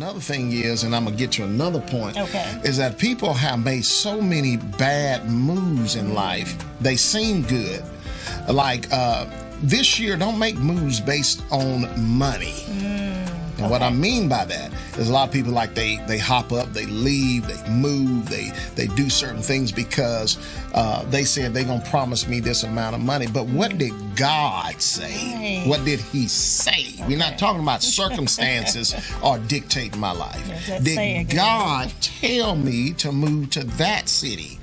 Another thing is, and I'm going to get to another point, Okay. is that people have made so many bad moves in life. They seem good. Like this year, don't make moves based on money. And what I mean by that is a lot of people they hop up, they leave, they move, they do certain things because they said they're going to promise me this amount of money. But what did God say? Right. What did he say? We're not talking about circumstances or dictate my life. Did God tell me to move to that city?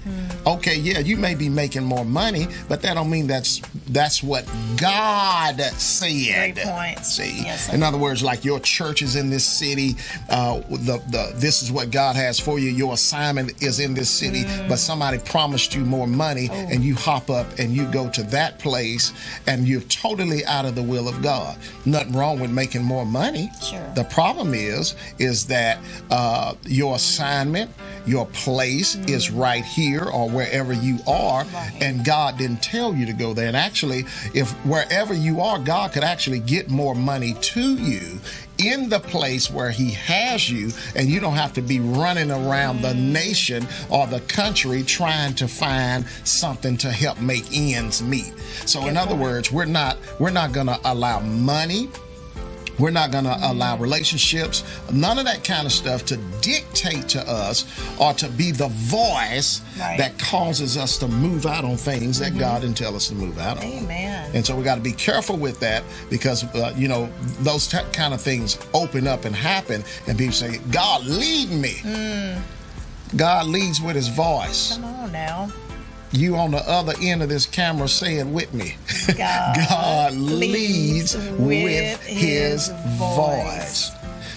Okay, yeah, you may be making more money, but that don't mean that's what God said. Great point. See, Yes, in other words, like your church is in this city, this is what God has for you. Your assignment is in this city, but somebody promised you more money, and you hop up and you go to that place, and you're totally out of the will of God. Nothing wrong with making more money. Sure. The problem is that your assignment, your place is right here or wherever you are, and God didn't tell you to go there. And actually, if wherever you are, God could actually get more money to you in the place where he has you, and you don't have to be running around the nation or the country trying to find something to help make ends meet. So in other words, we're not going to allow money. We're not going to allow relationships, none of that kind of stuff to dictate to us or to be the voice that causes us to move out on things that God didn't tell us to move out on. Amen. And so we got to be careful with that because, those kind of things open up and happen, and people say, God, lead me. God leads with his voice. Come on now. You on the other end of this camera, say it with me. God leads with his voice.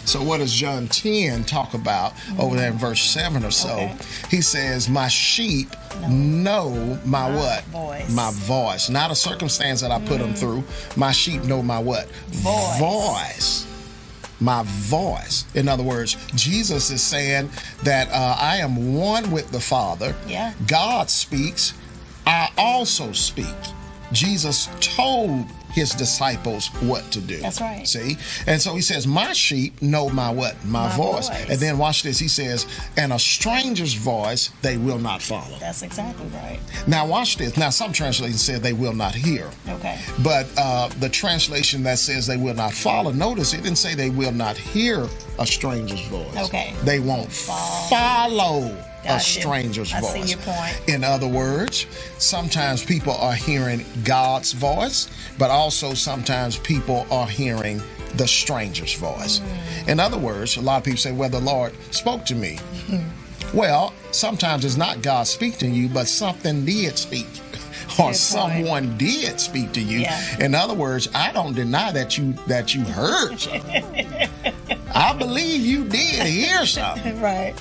So what does John 10 talk about over there in verse 7 or so? Okay. He says, my sheep know my what? Voice. My voice. Not a circumstance that I put them through. My sheep know my what? Voice. My voice. In other words, Jesus is saying that I am one with the Father. Yeah. God speaks. I also speak. Jesus told his disciples what to do. That's right. See? And so he says, my sheep know my what? My voice. And then watch this. He says, and a stranger's voice they will not follow. That's exactly right. Now watch this. Now some translations say they will not hear. Okay. But the translation that says they will not follow, notice it didn't say they will not hear a stranger's voice. Okay. They won't follow a stranger's voice. I see your point. In other words, sometimes people are hearing God's voice, but also sometimes people are hearing the stranger's voice. In other words, a lot of people say, well, the Lord spoke to me. Well, sometimes it's not God speaking to you, but something did speak. Or someone did speak to you. Yeah. In other words, I don't deny that you heard something. I believe you did hear something. Right.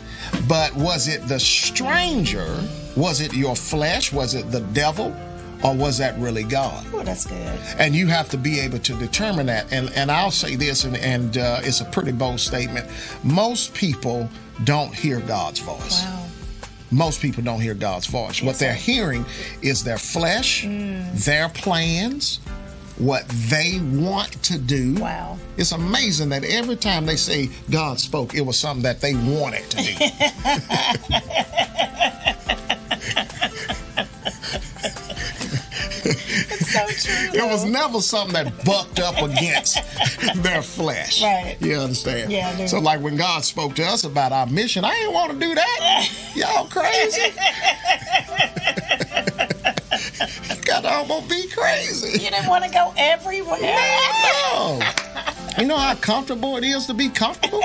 But was it the stranger? Was it your flesh? Was it the devil? Or was that really God? Oh, that's good. And you have to be able to determine that. And I'll say this, and it's a pretty bold statement. Most people don't hear God's voice. Wow. Most people don't hear God's voice. What they're hearing is their flesh, their plans, what they want to do. Wow. It's amazing that every time they say God spoke, it was something that they wanted to do. It's so true. It was never something that bucked up against their flesh. Right. You understand? Yeah, I do. So like when God spoke to us about our mission, I didn't want to do that. Y'all crazy? Got to almost be crazy. You didn't want to go everywhere. No. You know how comfortable it is to be comfortable?